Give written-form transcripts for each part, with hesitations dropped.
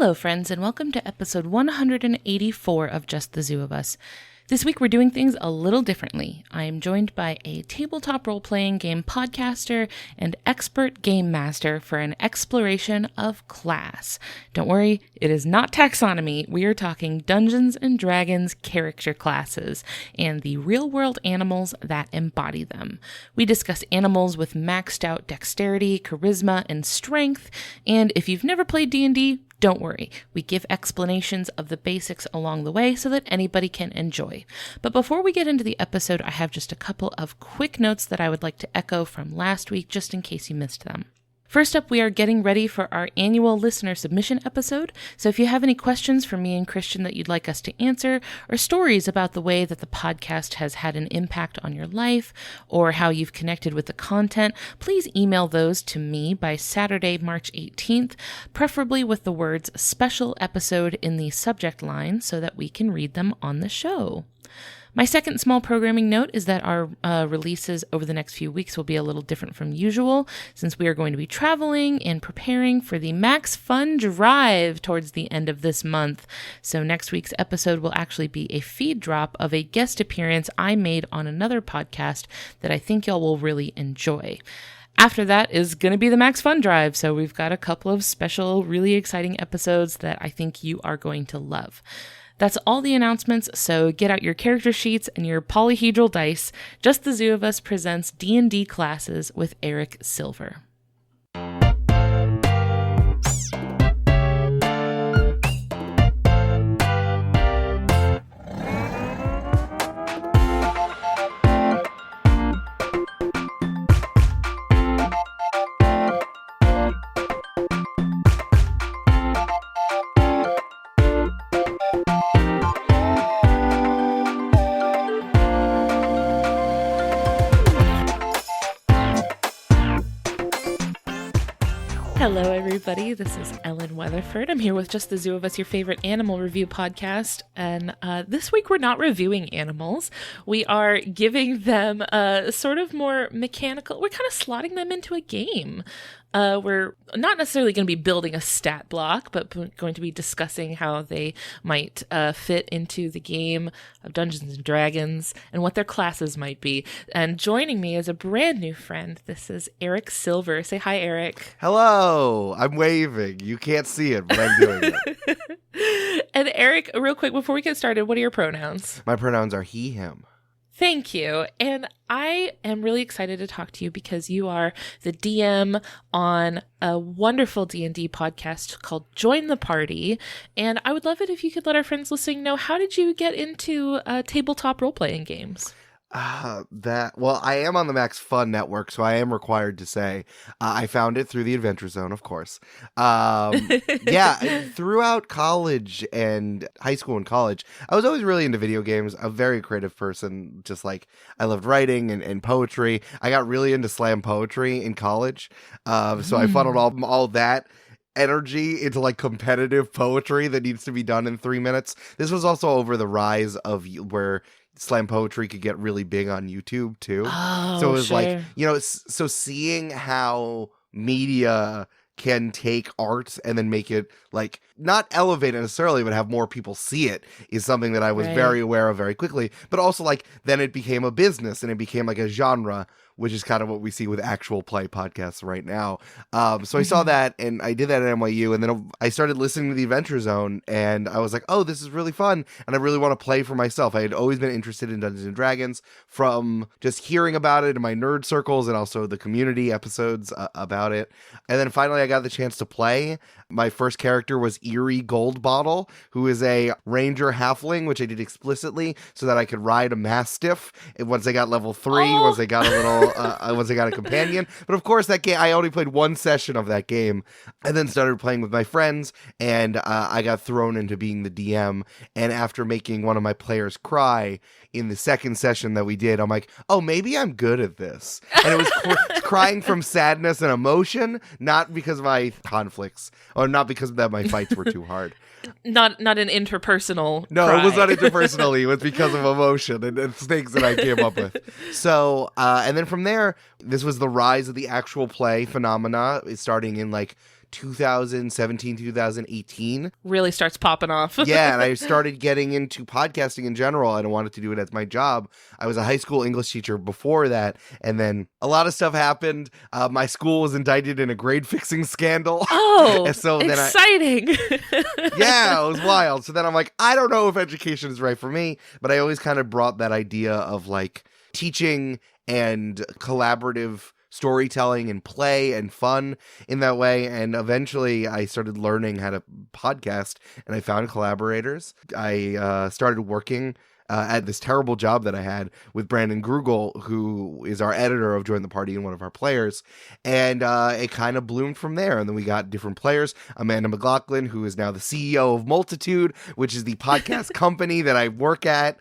Hello, friends, and welcome to episode 184 of Just the Zoo of Us. This week we're doing things a little differently. I am joined by a tabletop role-playing game podcaster and expert game master for an exploration of class. Don't worry, it is not taxonomy. We are talking Dungeons & Dragons character classes and the real-world animals that embody them. We discuss animals with maxed out dexterity, charisma, and strength, and if you've never played D&D, don't worry, we give explanations of the basics along the way so that anybody can enjoy. But before we get into the episode, I have just a couple of quick notes that I would like to echo from last week, just in case you missed them. First up, we are getting ready for our annual listener submission episode, so if you have any questions for me and Christian that you'd like us to answer, or stories about the way that the podcast has had an impact on your life, or how you've connected with the content, please email those to me by Saturday, March 18th, preferably with the words special episode in the subject line so that we can read them on the show. My second small programming note is that our releases over the next few weeks will be a little different from usual, since we are going to be traveling and preparing for the Max Fun Drive towards the end of this month. So next week's episode will actually be a feed drop of a guest appearance I made on another podcast that I think y'all will really enjoy. After that is going to be the Max Fun Drive, so we've got a couple of special, really exciting episodes that I think you are going to love. That's all the announcements, so get out your character sheets and your polyhedral dice. Just the Zoo of Us presents D&D classes with Eric Silver. Hello, everybody. This is Ellen Weatherford. I'm here with Just the Zoo of Us, your favorite animal review podcast. And this week, we're not reviewing animals. We are giving them sort of more mechanical. We're kind of slotting them into a game. We're not necessarily going to be building a stat block, but going to be discussing how they might fit into the game of Dungeons & Dragons and what their classes might be. And joining me is a brand new friend. This is Eric Silver. Say hi, Eric. Hello. I'm waving. You can't see it, but I'm doing it. And Eric, real quick, before we get started, what are your pronouns? My pronouns are he, him. Thank you. And I am really excited to talk to you because you are the DM on a wonderful D&D podcast called Join the Party. And I would love it if you could let our friends listening know, how did you get into tabletop role-playing games? Well, I am on the Max Fun Network, so I am required to say I found it through the Adventure Zone, of course. Yeah, throughout college and high school and college, I was always really into video games. A very creative person, just like I loved writing and poetry. I got really into slam poetry in college, so I funneled all that energy into like competitive poetry that needs to be done in 3 minutes. This was also over the rise of where slam poetry could get really big on YouTube too. Oh, so it was sure. like, so seeing how media can take art and then make it like not elevate it necessarily, but have more people see it is something that I was very aware of very quickly. But also like then it became a business and it became like a genre, which is kind of what we see with actual play podcasts right now. So I saw that and I did that at NYU, and then I started listening to the Adventure Zone and I was like, oh, this is really fun. And I really want to play for myself. I had always been interested in Dungeons and Dragons from just hearing about it in my nerd circles and also the community episodes about it. And then finally I got the chance to play. My first character was Eerie Goldbottle, who is a ranger halfling, which I did explicitly so that I could ride a mastiff. And once I got level 3, once I got a little, once I got a companion. But of course, that game, I only played one session of that game, and then started playing with my friends. And I got thrown into being the DM. And after making one of my players cry in the second session that we did, I'm like, oh, maybe I'm good at this. And it was crying from sadness and emotion, not because of my conflicts, or not because that my fights were too hard. Not an interpersonal No, cry. It was not interpersonally. It was because of emotion and things that I came up with. So, and then from there, this was the rise of the actual play phenomena, starting in like 2017, 2018. Really starts popping off. Yeah, and I started getting into podcasting in general, and I wanted to do it as my job. I was a high school English teacher before that, and then a lot of stuff happened. My school was indicted in a grade-fixing scandal. Oh, so exciting. Yeah, it was wild. So then I'm like, I don't know if education is right for me, but I always kind of brought that idea of like teaching and collaborative storytelling and play and fun in that way. And eventually I started learning how to podcast, and I found collaborators. I started working at this terrible job that I had with Brandon Grugel, who is our editor of Join the Party and one of our players. And it kind of bloomed from there. And then we got different players. Amanda McLaughlin, who is now the CEO of Multitude, which is the podcast company that I work at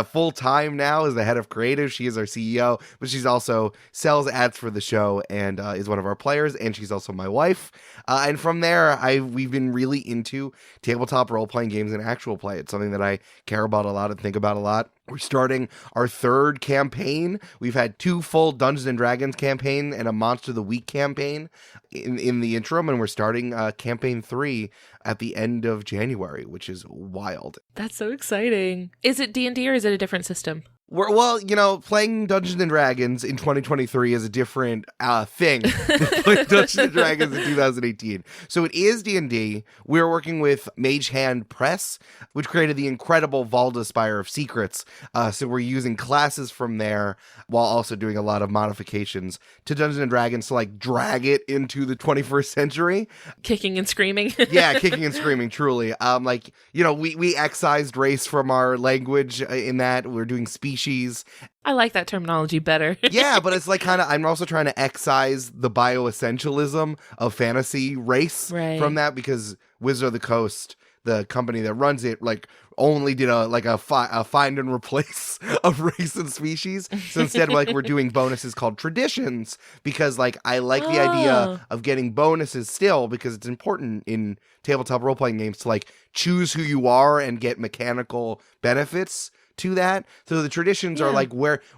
full time now as the head of creative. She is our CEO, but she's also sells ads for the show and is one of our players. And she's also my wife. And from there, we've been really into tabletop role-playing games and actual play. It's something that I care about a lot and think about a lot. We're starting our third campaign. We've had 2 full Dungeons and Dragons campaign and a Monster of the Week campaign in the interim, and we're starting campaign 3 at the end of January, which is wild. That's so exciting. Is it D&D or is it a different system? Well, playing Dungeons and Dragons in 2023 is a different thing than playing Dungeons and Dragons in 2018. So it is D&D. We're working with Mage Hand Press, which created the incredible Valdaspire of Secrets. So we're using classes from there while also doing a lot of modifications to Dungeons and Dragons to like drag it into the 21st century. Kicking and screaming. Yeah, kicking and screaming, truly. We excised race from our language in that. We're doing species. I like that terminology better. Yeah, but it's like I'm also trying to excise the bioessentialism of fantasy race from that, because Wizard of the Coast, the company that runs it, like only did a find and replace of race and species. So instead, we're doing bonuses called traditions, because I like the idea of getting bonuses still, because it's important in tabletop role-playing games to choose who you are and get mechanical benefits to that. So the traditions are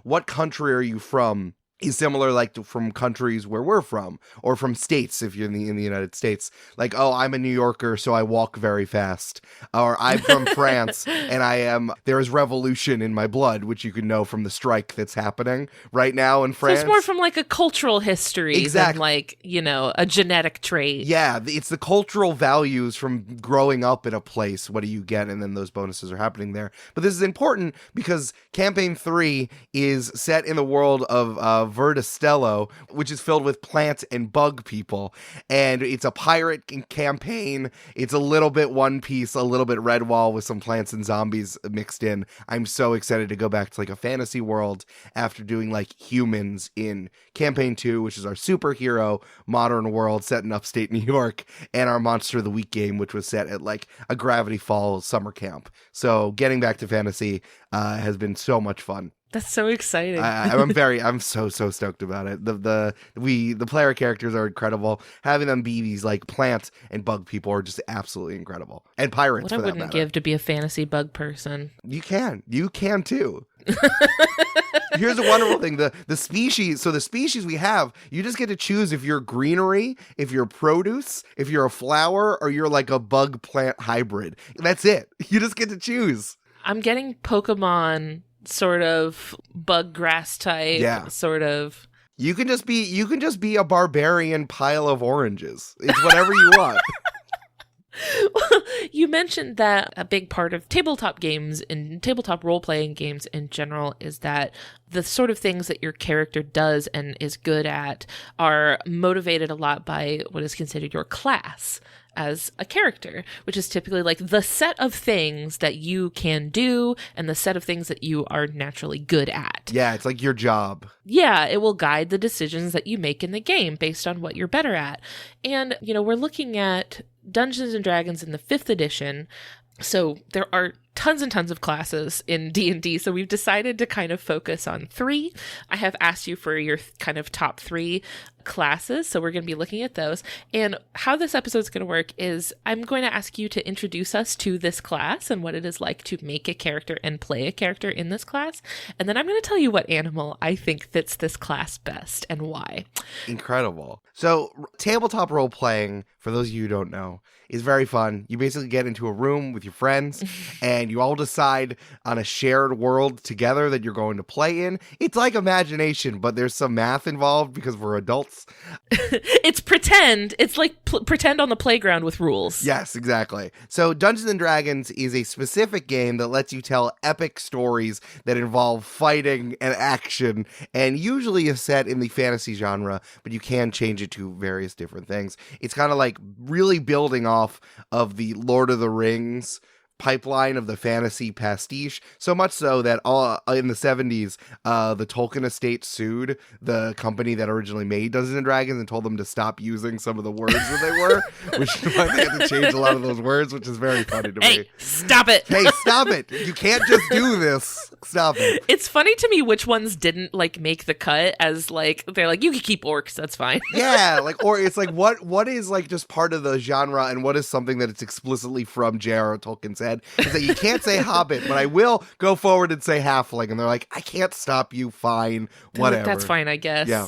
what country are you from is similar from countries where we're from, or from states if you're in the United States. I'm a New Yorker, so I walk very fast. Or I'm from France, and there is revolution in my blood, which you can know from the strike that's happening right now in France. So it's more from a cultural history than a genetic trait. Yeah, it's the cultural values from growing up in a place. What do you get? And then those bonuses are happening there. But this is important because campaign 3 is set in the world of Vertistello, which is filled with plant and bug people, and it's a pirate campaign. It's a little bit One Piece, a little bit Redwall with some plants and zombies mixed in. I'm so excited to go back to a fantasy world after doing humans in campaign 2, which is our superhero modern world set in upstate New York, and our Monster of the Week game, which was set at a Gravity Falls summer camp. So getting back to fantasy has been so much fun. That's so exciting. I'm so stoked about it. The player characters are incredible. Having them be these plant and bug people are just absolutely incredible. And pirates, what I wouldn't give to be a fantasy bug person. You can too. Here's a wonderful thing. The species we have, you just get to choose if you're greenery, if you're produce, if you're a flower, or you're a bug plant hybrid. That's it. You just get to choose. I'm getting Pokemon sort of bug grass type, sort of. You can just be a barbarian pile of oranges. It's whatever you want. Well, you mentioned that a big part of tabletop games and tabletop role-playing games in general is that the sort of things that your character does and is good at are motivated a lot by what is considered your class as a character, which is typically the set of things that you can do and the set of things that you are naturally good at. Yeah, it's your job. Yeah, it will guide the decisions that you make in the game based on what you're better at. And, we're looking at Dungeons and Dragons in the 5th edition. So there are tons and tons of classes in D&D, so we've decided to kind of focus on 3. I have asked you for your kind of top 3 classes. So we're going to be looking at those. And how this episode is going to work is I'm going to ask you to introduce us to this class and what it is like to make a character and play a character in this class. And then I'm going to tell you what animal I think fits this class best and why. Incredible. So tabletop role playing, for those of you who don't know, is very fun. You basically get into a room with your friends and you all decide on a shared world together that you're going to play in. It's like imagination, but there's some math involved because we're adults. It's pretend. It's like pretend on the playground with rules. Yes, exactly. So Dungeons & Dragons is a specific game that lets you tell epic stories that involve fighting and action, and usually is set in the fantasy genre, but you can change it to various different things. It's kind of like really building off of the Lord of the Rings pipeline of the fantasy pastiche, so much so that in the 70s, the Tolkien estate sued the company that originally made Dungeons & Dragons and told them to stop using some of the words that they were, which is why they had to change a lot of those words, which is very funny to me. Stop it! Hey, stop it! You can't just do this. Stop it. It's funny to me which ones didn't like make the cut, as like they're like, you can keep orcs, that's fine. Yeah, like, or it's like what is like just part of the genre and what is something that it's explicitly from J.R.R. Tolkien's head. Is that you can't say Hobbit, but I will go forward and say Halfling, and they're like, I can't stop you. Fine, whatever. That's fine, I guess. Yeah.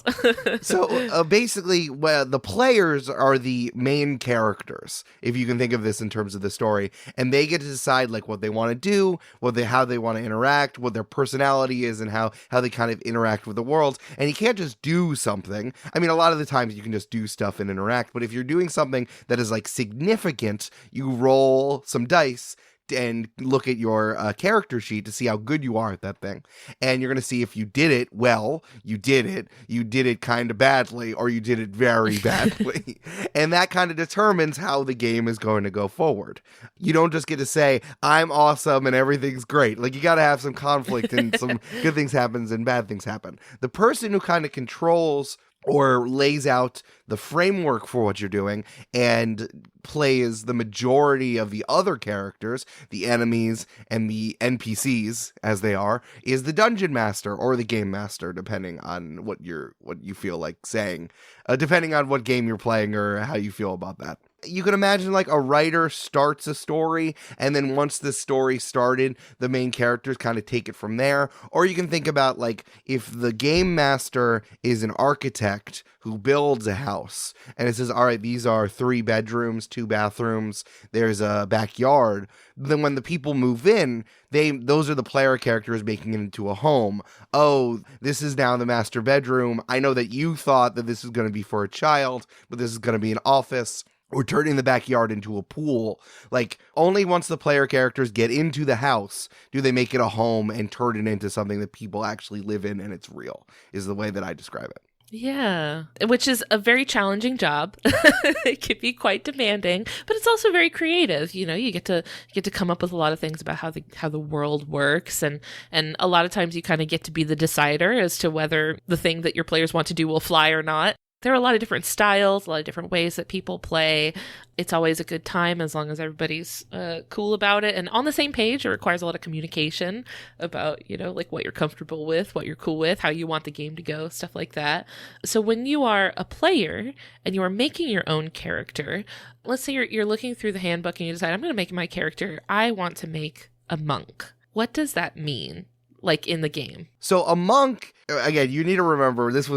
So basically, the players are the main characters, if you can think of this in terms of the story, and they get to decide like what they want to do, how they want to interact, what their personality is, and how they kind of interact with the world. And you can't just do something. I mean, a lot of the times you can just do stuff and interact, but if you're doing something that is like significant, you roll some dice and look at your character sheet to see how good you are at that thing. And you're going to see if you did it well, you did it kind of badly, or you did it very badly. And that kind of determines how the game is going to go forward. You don't just get to say, I'm awesome and everything's great. Like, you got to have some conflict and some good things happen and bad things happen. The person who kind of controls or lays out the framework for what you're doing and plays the majority of the other characters, the enemies and the NPCs as they are, is the dungeon master or the game master, depending on what you feel like saying, depending on what game you're playing or how you feel about that. You can imagine like a writer starts a story, and then once the story started, the main characters kind of take it from there. Or you can think about like if the game master is an architect who builds a house, and it says, all right, these are 3 bedrooms, 2 bathrooms, there's a backyard. Then when the people move in, those are the player characters making it into a home. Oh, this is now the master bedroom. I know that you thought that this is going to be for a child, but this is going to be an office. Or turning the backyard into a pool. Like, only once the player characters get into the house do they make it a home and turn it into something that people actually live in and it's real, is the way that I describe it. Yeah, which is a very challenging job. It can be quite demanding, but it's also very creative. You know, you get to come up with a lot of things about how the world works, and a lot of times you kind of get to be the decider as to whether the thing that your players want to do will fly or not. There are a lot of different styles, a lot of different ways that people play. It's always a good time as long as everybody's cool about it and on the same page. It requires a lot of communication about, you know, like what you're comfortable with, what you're cool with, how you want the game to go, stuff like that. So when you are a player and you are making your own character, let's say you're looking through the handbook and you decide, I'm going to make my character, I want to make a monk. What does that mean? Like in the game. So a monk, again, you need to remember this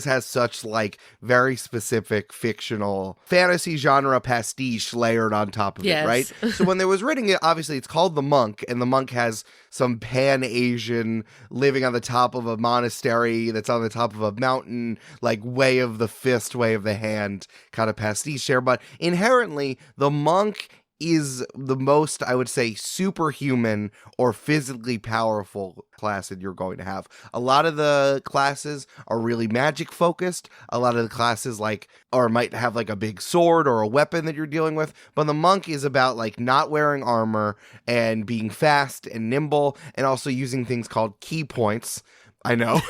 has such like very specific fictional fantasy genre pastiche layered on top of it, right? So when they was writing it, obviously it's called The Monk, and the monk has some pan-Asian living on the top of a monastery that's on the top of a mountain, like way of the fist, way of the hand kind of pastiche there. But inherently, the monk is the most, I would say, superhuman or physically powerful class that you're going to have. A lot of the classes are really magic focused. A lot of the classes might have like a big sword or a weapon that you're dealing with. But the monk is about like not wearing armor and being fast and nimble, and also using things called key points. I know.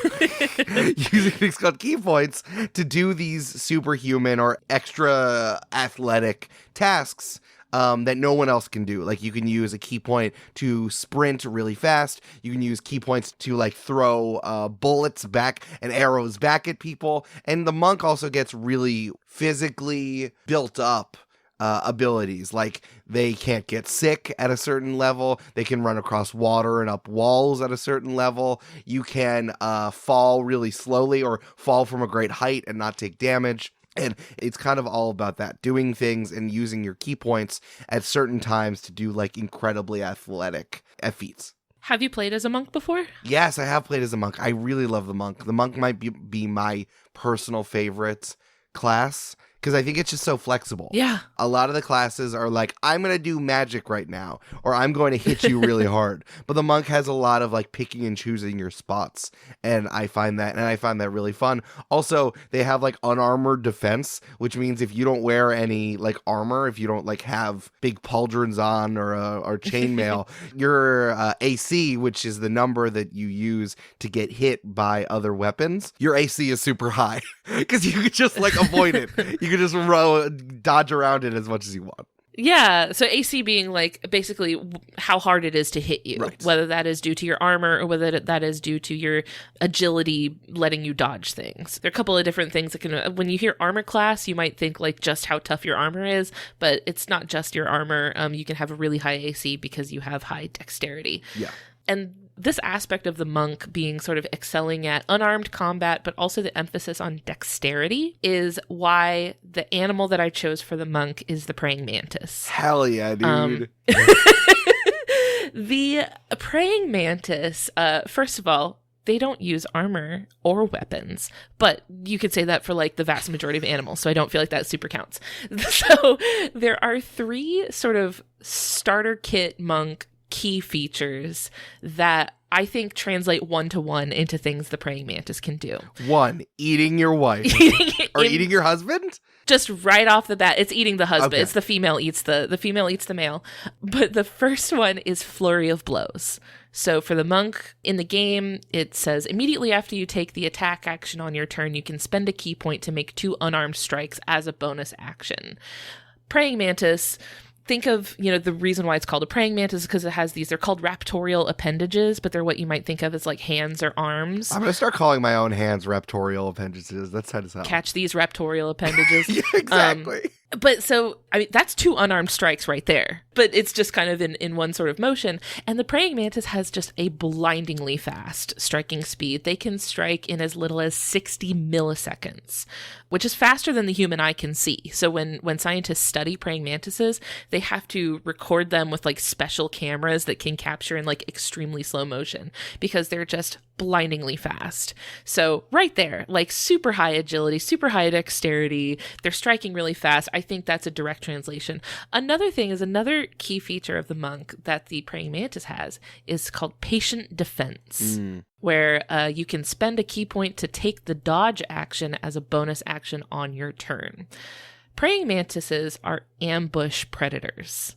Using things called key points to do these superhuman or extra athletic tasks. that no one else can do. Like you can use a key point to sprint really fast. You can use key points to like throw bullets back and arrows back at people. And the monk also gets really physically built up abilities. Like they can't get sick at a certain level. They can run across water and up walls at a certain level. You can fall really slowly or fall from a great height and not take damage. And it's kind of all about that, doing things and using your key points at certain times to do like incredibly athletic feats. Have you played as a monk before? Yes, I have played as a monk. I really love the monk. The monk might be my personal favorite class, because I think it's just so flexible. Yeah. A lot of the classes are like, I'm going to do magic right now, or I'm going to hit you really hard. But the monk has a lot of like picking and choosing your spots. And I find that really fun. Also, they have like unarmored defense, which means if you don't wear any like armor, if you don't like have big pauldrons on or chainmail, your AC, which is the number that you use to get hit by other weapons, your AC is super high because you could just like avoid it. You can just dodge around it as much as you want. Yeah, so AC being like basically how hard it is to hit you, right. Whether that is due to your armor or whether that is due to your agility letting you dodge things. There are a couple of different things that can, when you hear armor class, you might think like just how tough your armor is, but it's not just your armor. You can have a really high AC because you have high dexterity. Yeah. And this aspect of the monk being sort of excelling at unarmed combat, but also the emphasis on dexterity is why the animal that I chose for the monk is the praying mantis. Hell yeah, dude. The praying mantis, first of all, they don't use armor or weapons, but you could say that for like the vast majority of animals, so I don't feel like that super counts. So there are 3 sort of starter kit monk key features that I think translate 1-to-1 into things the praying mantis can do. 1, eating your wife. Eating your husband? Just right off the bat, it's eating the husband. Okay. It's the female eats the female eats the male. But the first one is flurry of blows. So for the monk in the game, it says immediately after you take the attack action on your turn, you can spend a key point to make 2 unarmed strikes as a bonus action. Praying mantis, think of, the reason why it's called a praying mantis is because it has they're called raptorial appendages, but they're what you might think of as like hands or arms. I'm going to start calling my own hands raptorial appendages. That's how to sound. Catch these raptorial appendages. Yeah, exactly. But so, I mean, that's 2 unarmed strikes right there, but it's just kind of in one sort of motion. And the praying mantis has just a blindingly fast striking speed. They can strike in as little as 60 milliseconds, which is faster than the human eye can see. So when scientists study praying mantises, they have to record them with like special cameras that can capture in like extremely slow motion because they're just blindingly fast. So right there, like super high agility, super high dexterity, they're striking really fast. I think that's a direct translation. Another thing is another key feature of the monk that the praying mantis has is called patient defense, where you can spend a key point to take the dodge action as a bonus action on your turn. Praying mantises are ambush predators.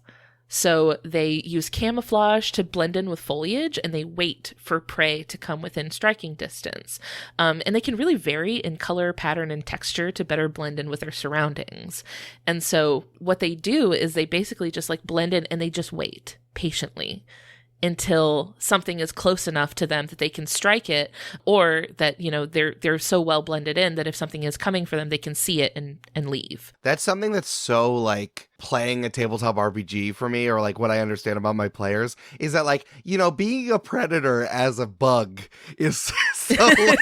So they use camouflage to blend in with foliage, and they wait for prey to come within striking distance. And they can really vary in color, pattern, and texture to better blend in with their surroundings. And so what they do is they basically just like blend in and they just wait patiently until something is close enough to them that they can strike it, or that, they're so well blended in that if something is coming for them, they can see it and leave. That's something that's so like playing a tabletop RPG for me, or like what I understand about my players is that like, being a predator as a bug is so like,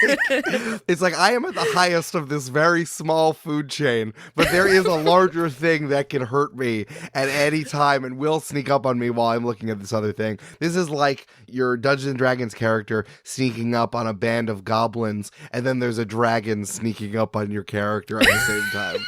it's like I am at the highest of this very small food chain, but there is a larger thing that can hurt me at any time and will sneak up on me while I'm looking at this other thing. This is like your Dungeons & Dragons character sneaking up on a band of goblins, and then there's a dragon sneaking up on your character at the same time.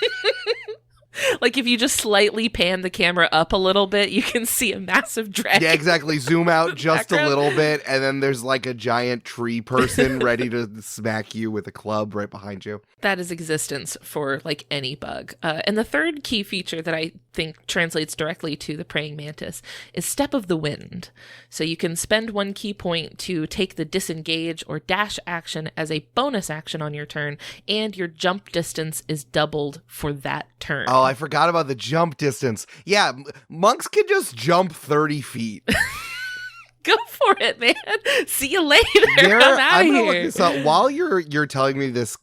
Like if you just slightly pan the camera up a little bit, you can see a massive dragon. Yeah, exactly. Zoom out just a little bit, and then there's like a giant tree person ready to smack you with a club right behind you. That is existence for like any bug. And the third key feature that I think translates directly to the praying mantis is step of the wind. So you can spend 1 key point to take the disengage or dash action as a bonus action on your turn, and your jump distance is doubled for that turn. Oh, I forgot about the jump distance. Yeah, monks can just jump 30 feet. Go for it, man. See you later. I'm out gonna here. look this up. While you're telling me this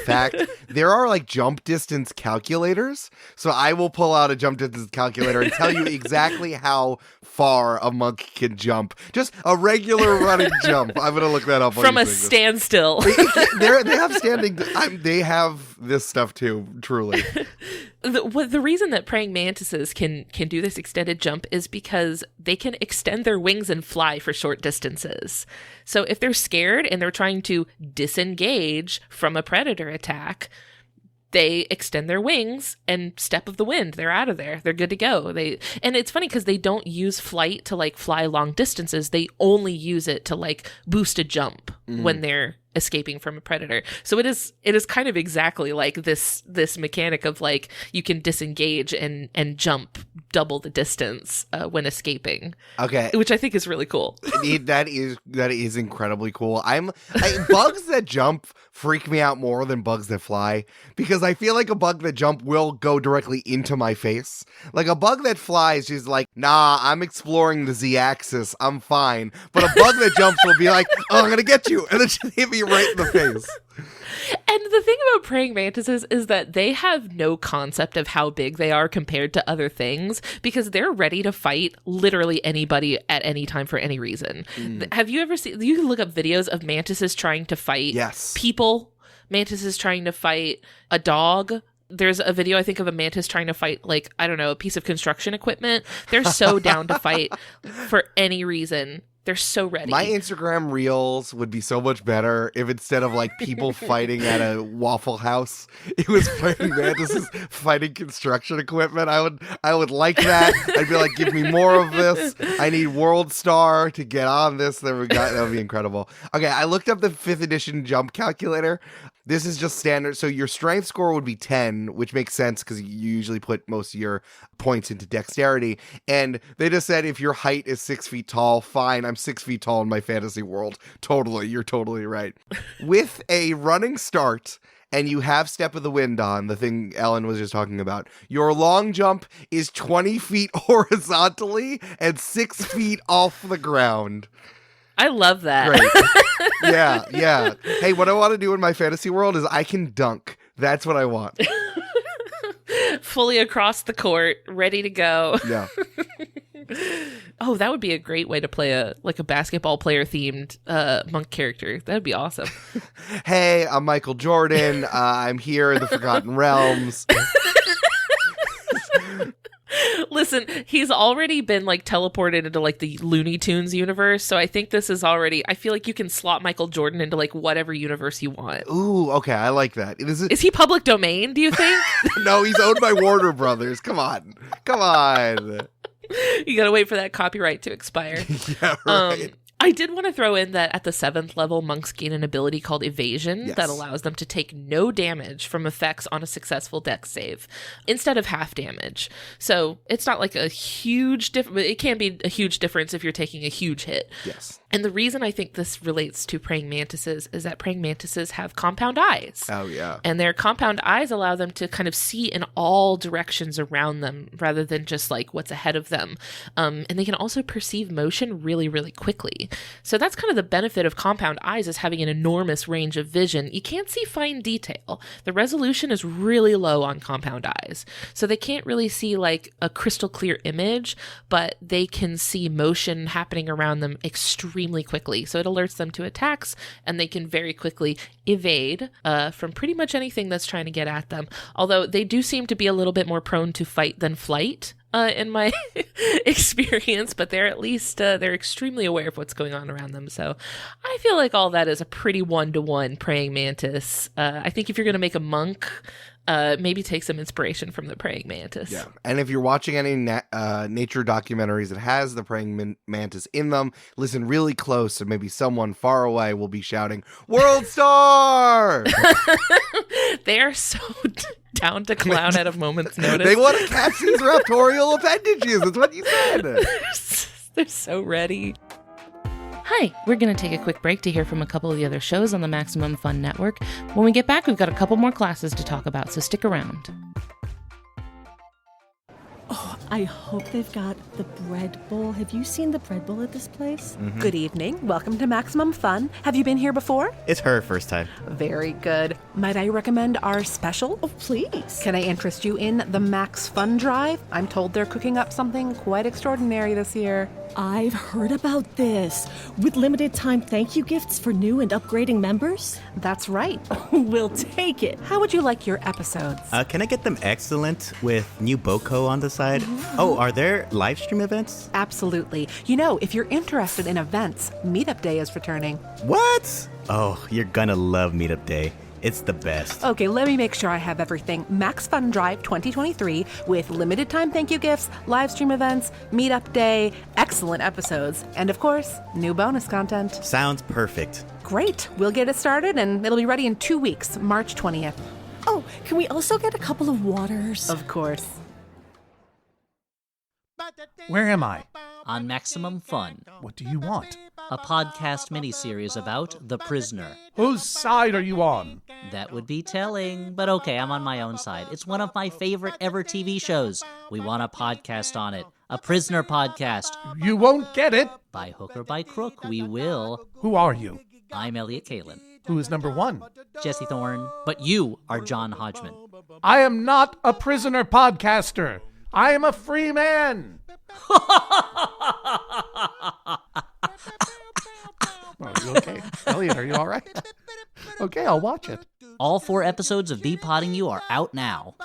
fact, there are like jump distance calculators. So I will pull out a jump distance calculator and tell you exactly how far a monk can jump. Just a regular running jump. I'm gonna look that up from a standstill. They have standing. They have this stuff too. Truly. The reason that praying mantises can do this extended jump is because they can extend their wings and fly for short distances. So if they're scared and they're trying to disengage from a predator attack, they extend their wings and step of the wind. They're out of there. They're good to go. And it's funny because they don't use flight to like fly long distances. They only use it to like boost a jump when they're escaping from a predator. So it is kind of exactly like this mechanic of like you can disengage and jump double the distance when escaping. Okay, which I think is really cool. That is incredibly cool. Bugs that jump freak me out more than bugs that fly, because I feel like a bug that jump will go directly into my face. Like a bug that flies is like, nah, I'm exploring the Z-axis, I'm fine. But a bug that jumps will be like, oh, I'm gonna get you, and then just hit me right in the face. And the thing about praying mantises is that they have no concept of how big they are compared to other things, because they're ready to fight literally anybody at any time for any reason. Have you ever seen, you can look up videos of mantises trying to fight people, mantises trying to fight a dog. There's a video, I think, of a mantis trying to fight, like, I don't know, a piece of construction equipment. They're so down to fight for any reason. They're so ready. My Instagram reels would be so much better if instead of like people fighting at a Waffle House, it was praying mantises fighting construction equipment. I would like that. I'd be like, give me more of this. I need World Star to get on this. That would be incredible. Okay, I looked up the 5th edition jump calculator. This is just standard. So your strength score would be 10, which makes sense because you usually put most of your points into dexterity. And they just said if your height is 6 feet tall, fine. I'm 6 feet tall in my fantasy world. Totally. You're totally right. With a running start, and you have Step of the Wind on, the thing Ellen was just talking about, your long jump is 20 feet horizontally and 6 feet off the ground. I love that. Great. Yeah. Hey, what I want to do in my fantasy world is I can dunk. That's what I want. Fully across the court, ready to go. Yeah. Oh, that would be a great way to play a basketball player themed monk character. That'd be awesome. Hey, I'm Michael Jordan. I'm here in the Forgotten Realms. Listen, he's already been like teleported into like the Looney Tunes universe, so I think this is already, I feel like you can slot Michael Jordan into like whatever universe you want. Ooh, okay, I like that. Is he public domain, do you think? No, he's owned by Warner Brothers. Come on. You gotta wait for that copyright to expire. Yeah, right. I did want to throw in that at the 7th level, monks gain an ability called Evasion that allows them to take no damage from effects on a successful dex save instead of half damage. So it's not like a huge difference. It can be a huge difference if you're taking a huge hit. Yes. And the reason I think this relates to praying mantises is that praying mantises have compound eyes. Oh, yeah. And their compound eyes allow them to kind of see in all directions around them rather than just like what's ahead of them. And they can also perceive motion really, really quickly. So that's kind of the benefit of compound eyes, is having an enormous range of vision. You can't see fine detail. The resolution is really low on compound eyes. So they can't really see like a crystal clear image, but they can see motion happening around them extremely quickly. So it alerts them to attacks, and they can very quickly evade from pretty much anything that's trying to get at them. Although they do seem to be a little bit more prone to fight than flight in my experience, but they're at least they're extremely aware of what's going on around them. So I feel like all that is a pretty 1-to-1 praying mantis. I think if you're going to make a monk, maybe take some inspiration from the praying mantis. Yeah, and if you're watching any nature documentaries that has the praying mantis in them, listen really close, and maybe someone far away will be shouting, "World Star!" They are so down to clown at a moment's notice. They want to catch these raptorial appendages. That's what you said. They're so ready. Hi, we're going to take a quick break to hear from a couple of the other shows on the Maximum Fun Network. When we get back, we've got a couple more classes to talk about, so stick around. I hope they've got the bread bowl. Have you seen the bread bowl at this place? Mm-hmm. Good evening. Welcome to Maximum Fun. Have you been here before? It's her first time. Very good. Might I recommend our special? Oh, please. Can I interest you in the Max Fun Drive? I'm told they're cooking up something quite extraordinary this year. I've heard about this. With limited time thank you gifts for new and upgrading members? That's right. We'll take it. How would you like your episodes? Can I get them excellent with new Boko on the side? Oh, are there live stream events? Absolutely. You know, if you're interested in events, Meetup Day is returning. What? Oh, you're gonna love Meetup Day. It's the best. Okay, let me make sure I have everything. Max Fun Drive 2023 with limited time thank you gifts, live stream events, Meetup Day, excellent episodes, and of course, new bonus content. Sounds perfect. Great. We'll get it started and it'll be ready in 2 weeks, March 20th. Oh, can we also get a couple of waters? Of course. Where am I? On Maximum Fun, What do you want? a podcast miniseries about The Prisoner. Whose side are you on? That would be telling, but okay, I'm on my own side. It's one of my favorite ever TV shows. We want a podcast on it. A Prisoner podcast. You won't get it. By hook or by crook, we will. Who are you? I'm Elliot Kalin. Who is number one? Jesse Thorne, but you are John Hodgman. I am not a prisoner podcaster. I am a free man. Are you okay? Elliot, are you all right? Okay, I'll watch it. All 4 episodes of The Potting You are out now.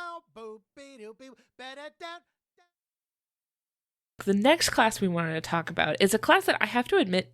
The next class we wanted to talk about is a class that I have to admit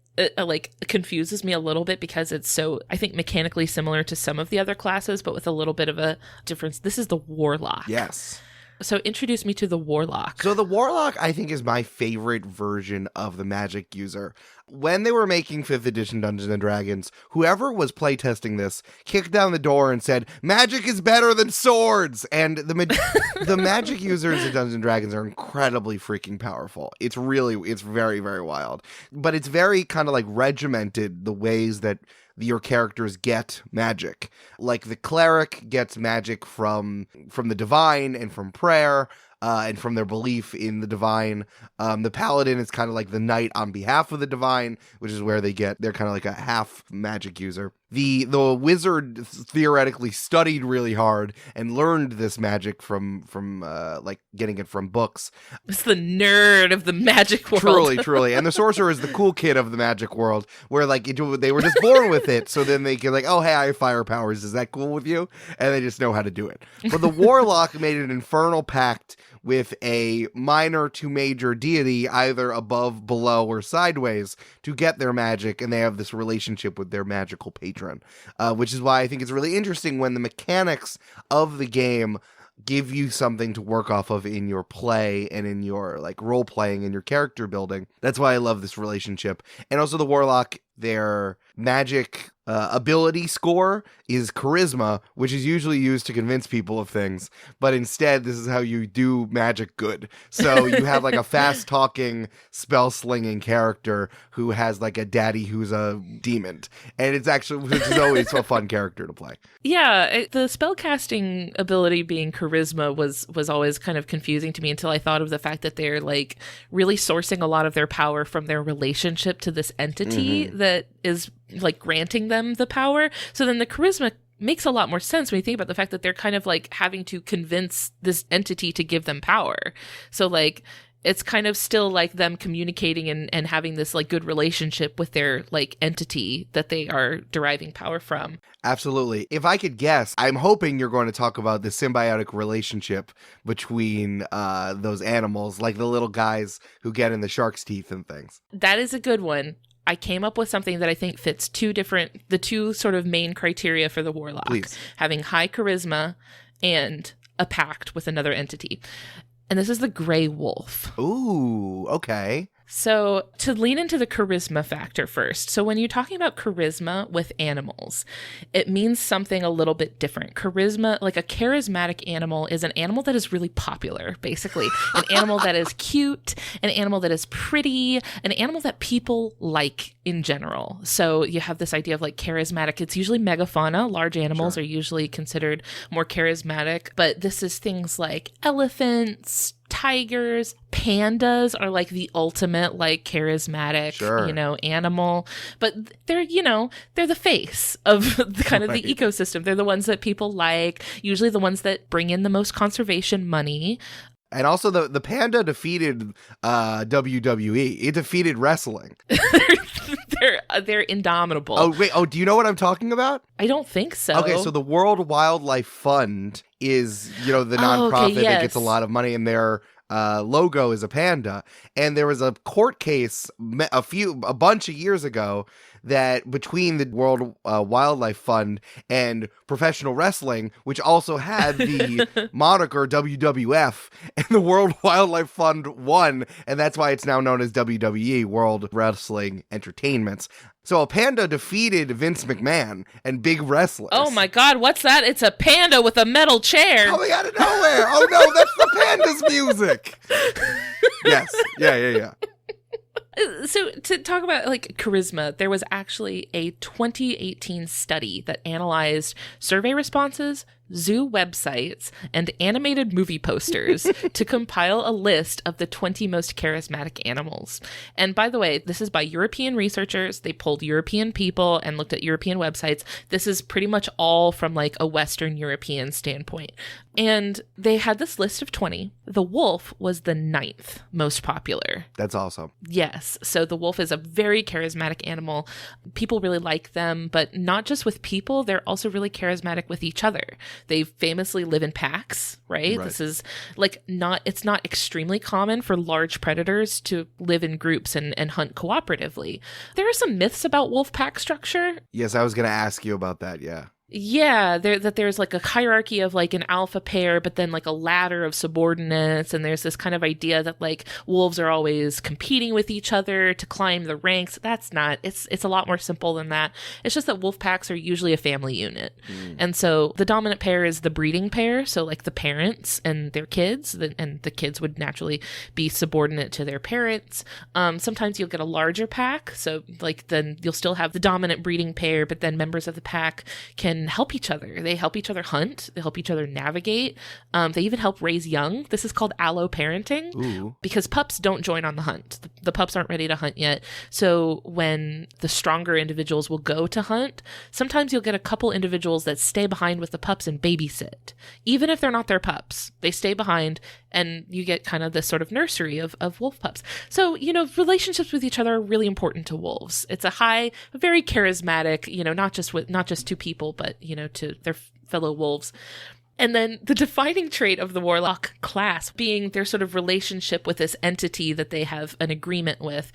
confuses me a little bit because it's so, I think, mechanically similar to some of the other classes, but with a little bit of a difference. This is the Warlock. Yes. So introduce me to the Warlock. So the Warlock, I think, is my favorite version of the magic user. When they were making 5th edition Dungeons & Dragons, whoever was playtesting this kicked down the door and said, magic is better than swords! And the magic users in Dungeons & Dragons are incredibly freaking powerful. It's very, very wild. But it's very kind of like regimented, the ways that your characters get magic. Like the cleric gets magic from the divine and from prayer, and from their belief in the divine. The paladin is kind of like the knight on behalf of the divine, which is where they're kind of like a half magic user. The wizard theoretically studied really hard and learned this magic from like getting it from books. It's the nerd of the magic world. Truly. And the sorcerer is the cool kid of the magic world, where like they were just born with it. So then they can like, oh, hey, I have fire powers. Is that cool with you? And they just know how to do it. But the warlock made an infernal pact with a minor to major deity, either above, below, or sideways, to get their magic, and they have this relationship with their magical patron, which is why I think it's really interesting when the mechanics of the game give you something to work off of in your play and in your like role playing and your character building. That's why I love this relationship. And also the warlock, their magic ability score is charisma, which is usually used to convince people of things, but instead this is how you do magic good. So you have like a fast talking spell slinging character who has like a daddy who's a demon, and which is always a fun character to play. Yeah, the spellcasting ability being charisma was always kind of confusing to me until I thought of the fact that they're like really sourcing a lot of their power from their relationship to this entity that is like granting them the power. So then the charisma makes a lot more sense when you think about the fact that they're kind of like having to convince this entity to give them power. So like it's kind of still like them communicating and having this like good relationship with their like entity that they are deriving power from. Absolutely. If I could guess, I'm hoping you're going to talk about the symbiotic relationship between those animals, like the little guys who get in the shark's teeth and things. That is a good one. I came up with something that I think fits the two sort of main criteria for the warlock. Please. Having high charisma and a pact with another entity. And this is the gray wolf. Ooh, okay. So to lean into the charisma factor first. So when you're talking about charisma with animals, it means something a little bit different. Charisma, like a charismatic animal, is an animal that is really popular, basically. An animal that is cute, an animal that is pretty, an animal that people like in general. So you have this idea of like charismatic. It's usually megafauna. Large animals are usually considered more charismatic. But this is things like elephants, tigers, pandas are like the ultimate like charismatic, Sure. animal, but they're the face of the kind of the ecosystem. They're the ones that people like, usually the ones that bring in the most conservation money. And also the panda defeated WWE. It defeated wrestling. They're indomitable. Oh, wait. Oh, do you know what I'm talking about? I don't think so. Okay, so the World Wildlife Fund is, the nonprofit that yes. gets a lot of money, and their logo is a panda. And there was a court case a bunch of years ago that between the World Wildlife Fund and professional wrestling, which also had the moniker WWF, and the World Wildlife Fund won, and that's why it's now known as WWE, World Wrestling Entertainments. So a panda defeated Vince McMahon and big wrestlers. Oh my God, what's that? It's a panda with a metal chair. Coming out of nowhere. Oh no, that's the panda's music. Yes. Yeah. So to talk about like charisma, there was actually a 2018 study that analyzed survey responses, zoo websites, and animated movie posters to compile a list of the 20 most charismatic animals. And by the way, this is by European researchers. They polled European people and looked at European websites. This is pretty much all from like a Western European standpoint. And they had this list of 20. The wolf was the 9th most popular. That's awesome. Yes. So the wolf is a very charismatic animal. People really like them, but not just with people. They're also really charismatic with each other. They famously live in packs, right? This is like it's not extremely common for large predators to live in groups and hunt cooperatively. There are some myths about wolf pack structure. Yes, I was going to ask you about that, yeah. Yeah, there's like a hierarchy of like an alpha pair, but then like a ladder of subordinates. And there's this kind of idea that like wolves are always competing with each other to climb the ranks. That's not, it's a lot more simple than that. It's just that wolf packs are usually a family unit. And so the dominant pair is the breeding pair. So like the parents and their kids, and the kids would naturally be subordinate to their parents. Sometimes you'll get a larger pack. So like then you'll still have the dominant breeding pair, but then members of the pack can help each other. They help each other hunt. They help each other navigate. They even help raise young. This is called allo-parenting because pups don't join on the hunt. The pups aren't ready to hunt yet. So when the stronger individuals will go to hunt, sometimes you'll get a couple individuals that stay behind with the pups and babysit. Even if they're not their pups, they stay behind and you get kind of this sort of nursery of wolf pups. So, relationships with each other are really important to wolves. It's a very charismatic, not just to people, but, to their fellow wolves. And then the defining trait of the warlock class being their sort of relationship with this entity that they have an agreement with.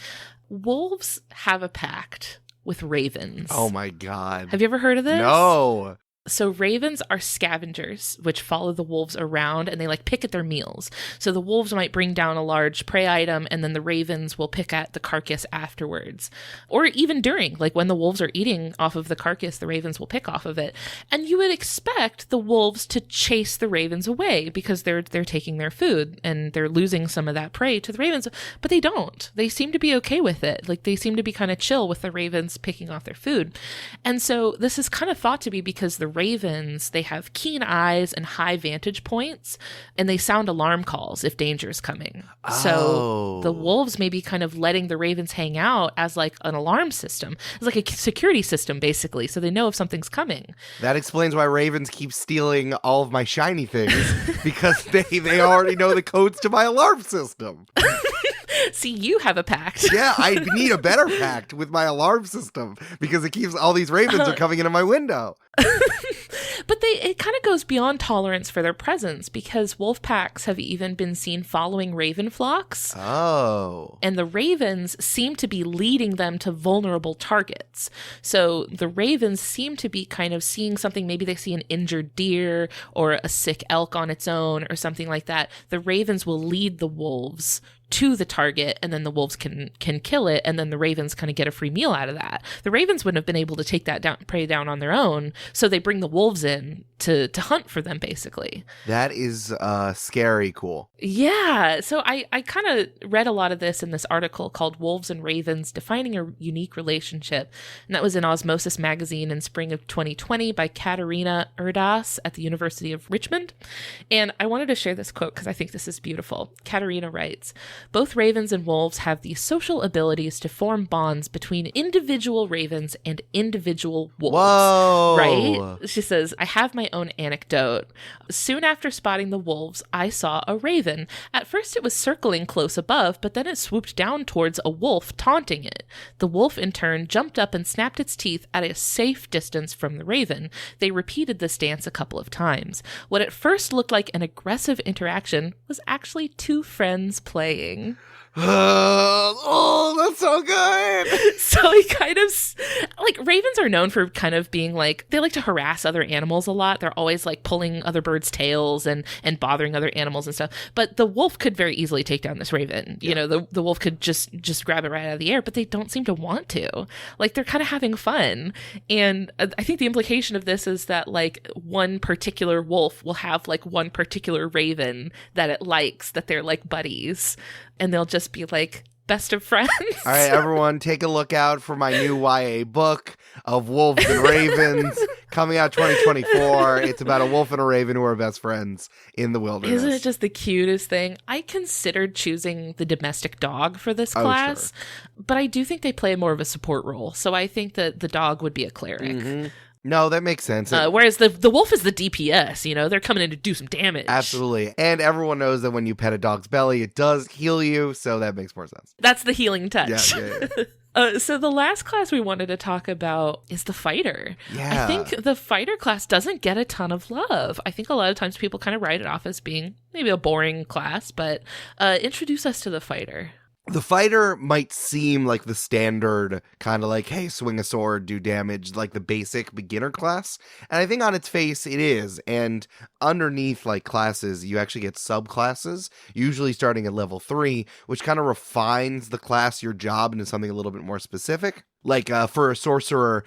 Wolves have a pact with ravens. Oh my God. Have you ever heard of this? No. So ravens are scavengers, which follow the wolves around and they like pick at their meals. So the wolves might bring down a large prey item and then the ravens will pick at the carcass afterwards. Or even during, like when the wolves are eating off of the carcass, the ravens will pick off of it. And you would expect the wolves to chase the ravens away because they're taking their food and they're losing some of that prey to the ravens, but they don't. They seem to be okay with it. Like they seem to be kind of chill with the ravens picking off their food. And so this is kind of thought to be because the ravens, they have keen eyes and high vantage points, and they sound alarm calls if danger is coming. So the wolves may be kind of letting the ravens hang out as like an alarm system. It's like a security system, basically, so they know if something's coming. That explains why ravens keep stealing all of my shiny things, because they already know the codes to my alarm system. See, you have a pact. Yeah, I need a better pact with my alarm system because it keeps all these ravens are coming into my window. But it kind of goes beyond tolerance for their presence because wolf packs have even been seen following raven flocks. Oh. And the ravens seem to be leading them to vulnerable targets. So the ravens seem to be kind of seeing something. Maybe they see an injured deer or a sick elk on its own or something like that. The ravens will lead the wolves to the target, and then the wolves can kill it, and then the ravens kind of get a free meal out of that. The ravens wouldn't have been able to take that prey down on their own, so they bring the wolves in to hunt for them, basically. That is scary cool. Yeah. So I kind of read a lot of this in this article called Wolves and Ravens Defining a Unique Relationship. And that was in Osmosis magazine in spring of 2020 by Katarina Erdas at the University of Richmond. And I wanted to share this quote because I think this is beautiful. Katarina writes, "Both ravens and wolves have the social abilities to form bonds between individual ravens and individual wolves." Whoa. Right? She says, "I have my own anecdote. Soon after spotting the wolves, I saw a raven. At first it was circling close above, but then it swooped down towards a wolf, taunting it. The wolf, in turn, jumped up and snapped its teeth at a safe distance from the raven. They repeated this dance a couple of times. What at first looked like an aggressive interaction was actually two friends playing." Oh, that's so good. So he kind of, like, ravens are known for kind of being like, they like to harass other animals a lot. They're always like pulling other birds' tails and bothering other animals and stuff. But the wolf could very easily take down this raven. You know, the wolf could just grab it right out of the air, but they don't seem to want to. Like, they're kind of having fun. And I think the implication of this is that, like, one particular wolf will have like one particular raven that it likes, that they're like buddies. And they'll just be like best of friends. All right, everyone, take a look out for my new YA book of Wolves and Ravens coming out 2024. It's about a wolf and a raven who are best friends in the wilderness. Isn't it just the cutest thing? I considered choosing the domestic dog for this class, but I do think they play more of a support role. So I think that the dog would be a cleric. Mm-hmm. No, that makes sense. Whereas the wolf is the DPS, you know, they're coming in to do some damage. Absolutely. And everyone knows that when you pet a dog's belly, it does heal you, so that makes more sense. That's the healing touch. Yeah. So the last class we wanted to talk about is the fighter. Yeah. I think the fighter class doesn't get a ton of love. I think a lot of times people kind of write it off as being maybe a boring class, but introduce us to the fighter. The fighter might seem like the standard kind of like, hey, swing a sword, do damage, like the basic beginner class. And I think on its face it is. And underneath like classes, you actually get subclasses, usually starting at level 3, which kind of refines the class, your job, into something a little bit more specific. Like for a sorcerer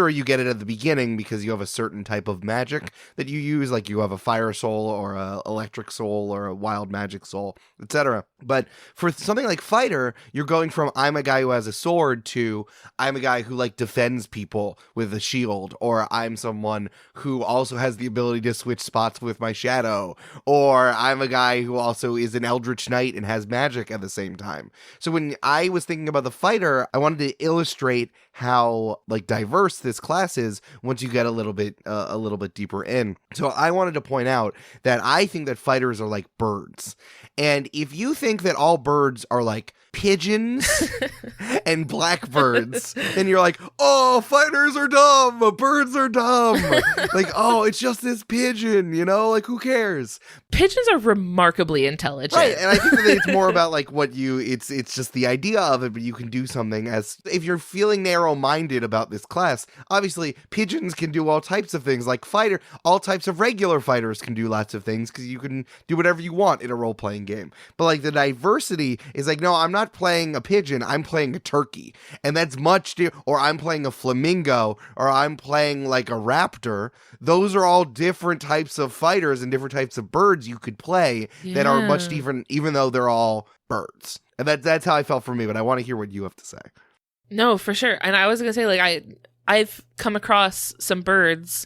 you get it at the beginning because you have a certain type of magic that you use, like you have a fire soul or a electric soul or a wild magic soul, etc. But for something like fighter, you're going from I'm a guy who has a sword to I'm a guy who like defends people with a shield, or I'm someone who also has the ability to switch spots with my shadow, or I'm a guy who also is an eldritch knight and has magic at the same time. So when I was thinking about the fighter, I wanted to illustrate how like diverse this class is once you get a little bit deeper in. So I wanted to point out that I think that fighters are like birds. And if you think that all birds are like pigeons and blackbirds, then you're like, oh, fighters are dumb, birds are dumb. Like, oh, it's just this pigeon, you know, like who cares? Pigeons are remarkably intelligent. Right, and I think that it's more about like it's just the idea of it, but you can do something as, if you're feeling narrow-minded about this class, obviously pigeons can do all types of things, like fighter, all types of regular fighters can do lots of things because you can do whatever you want in a role-playing game. But like the diversity is like, no, I'm not playing a pigeon, I'm playing a turkey. And that's or I'm playing a flamingo, or I'm playing like a raptor. Those are all different types of fighters and different types of birds you could play that are much different, even though they're all birds. And that's how I felt for me, but I want to hear what you have to say. No, for sure. And I was going to say, like, I've come across some birds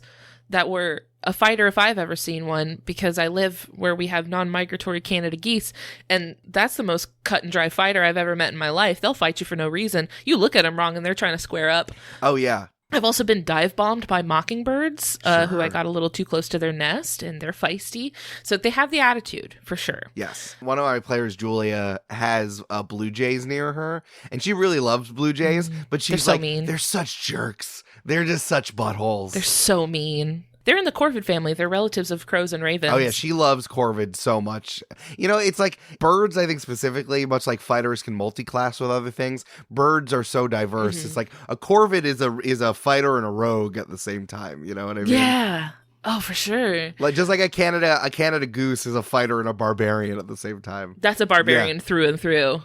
that were a fighter if I've ever seen one, because I live where we have non-migratory Canada geese, and that's the most cut and dry fighter I've ever met in my life. They'll fight you for no reason. You look at them wrong and they're trying to square up. Oh, yeah. I've also been dive bombed by mockingbirds who I got a little too close to their nest, and they're feisty. So they have the attitude, for sure. Yes. One of my players, Julia, has blue jays near her, and she really loves blue jays, but she's so like, mean. They're such jerks. They're just such buttholes. They're so mean. They're in the corvid family. They're relatives of crows and ravens. Oh, yeah. She loves corvid so much. You know, it's like birds, I think specifically, much like fighters can multi-class with other things, birds are so diverse. It's like a corvid is a fighter and a rogue at the same time. You know what I mean? Yeah. Oh, for sure. Like just like a Canada goose is a fighter and a barbarian at the same time. That's a barbarian through and through.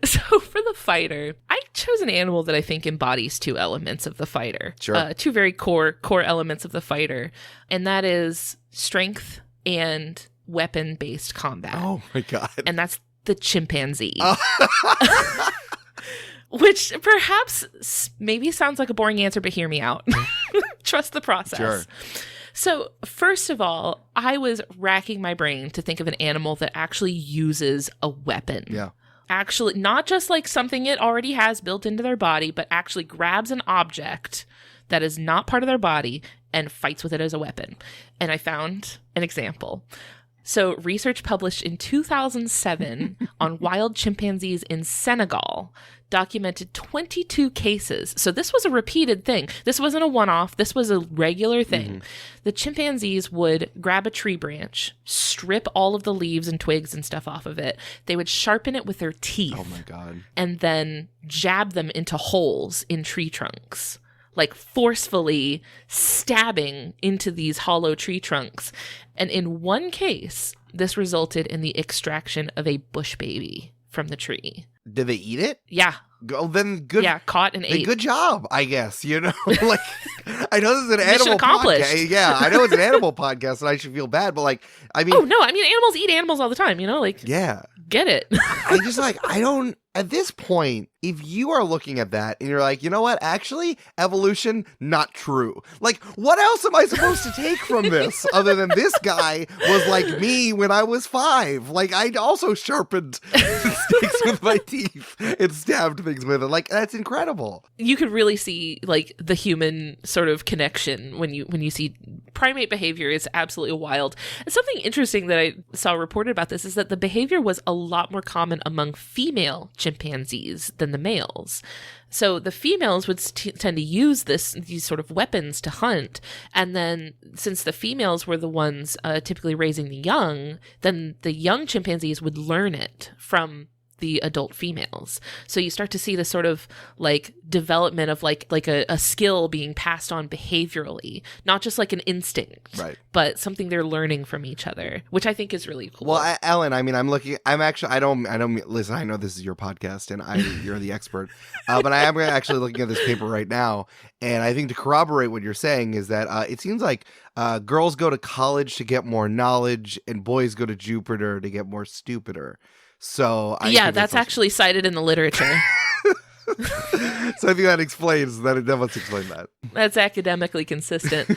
So for the fighter, I chose an animal that I think embodies two elements of the fighter. Sure. Two very core elements of the fighter. And that is strength and weapon-based combat. Oh my God. And that's the chimpanzee. Which perhaps maybe sounds like a boring answer, but hear me out. Trust the process. Sure. So first of all, I was racking my brain to think of an animal that actually uses a weapon. Yeah. Actually, not just like something it already has built into their body, but actually grabs an object that is not part of their body and fights with it as a weapon. And I found an example. So research published in 2007 on wild chimpanzees in Senegal documented 22 cases. So this was a repeated thing. This wasn't a one-off. This was a regular thing. Mm-hmm. The chimpanzees would grab a tree branch, strip all of the leaves and twigs and stuff off of it. They would sharpen it with their teeth. Oh my God. And then jab them into holes in tree trunks, like forcefully stabbing into these hollow tree trunks. And in one case, this resulted in the extraction of a bush baby from the tree. Did they eat it? Yeah. Oh, then good. Yeah, caught and ate. Good job, I guess. You know, like I know this is an animal accomplished. podcast. Yeah, I know it's an animal podcast, and I should feel bad, but like, I mean, oh no, I mean animals eat animals all the time. You know, like yeah, get it. I just like I don't. At this point, if you are looking at that and you're like, you know what, actually, evolution, not true. Like, what else am I supposed to take from this other than this guy was like me when I was 5? Like, I also sharpened sticks with my teeth and stabbed things with it. Like, that's incredible. You could really see like the human sort of connection when you see primate behavior is absolutely wild. And something interesting that I saw reported about this is that the behavior was a lot more common among female chimpanzees than the males. So the females would tend to use these sort of weapons to hunt. And then since the females were the ones typically raising the young, then the young chimpanzees would learn it from the adult females. So you start to see this sort of like development of like a skill being passed on behaviorally, not just like an instinct, right, but something they're learning from each other, which I think is really cool. Well, Ellen, I mean, I don't listen, I know this is your podcast and you're the expert, but I am actually looking at this paper right now. And I think to corroborate what you're saying is that it seems like girls go to college to get more knowledge and boys go to Jupiter to get more stupider. So that's actually cited in the literature. So I think that explains that. It must explain that. That's academically consistent.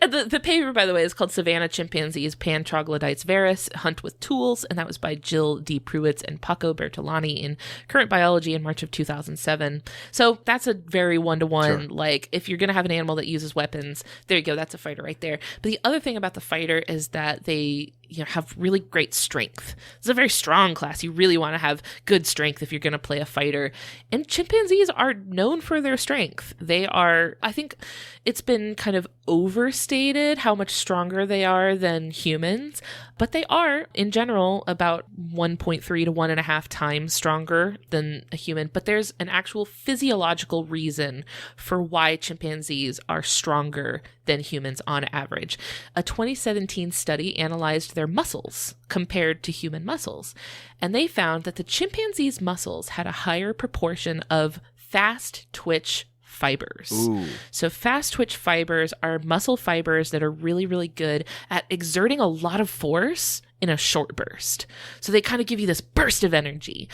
And the paper, by the way, is called Savannah Chimpanzees, Pan Troglodytes Varus, Hunt with Tools, and that was by Jill D. Pruitz and Paco Bertolani in Current Biology in March of 2007. So that's a very one-to-one, sure. Like, if you're going to have an animal that uses weapons, there you go, that's a fighter right there. But the other thing about the fighter is that they have really great strength. It's a very strong class. You really want to have good strength if you're going to play a fighter. And chimpanzees are known for their strength. They are, I think it's been kind of overstated how much stronger they are than humans, but they are, in general, about 1.3 to 1.5 times stronger than a human. But there's an actual physiological reason for why chimpanzees are stronger than humans on average. A 2017 study analyzed their muscles compared to human muscles, and they found that the chimpanzees' muscles had a higher proportion of fast twitch fibers. Ooh. So fast twitch fibers are muscle fibers that are really, really good at exerting a lot of force in a short burst. So they kind of give you this burst of energy.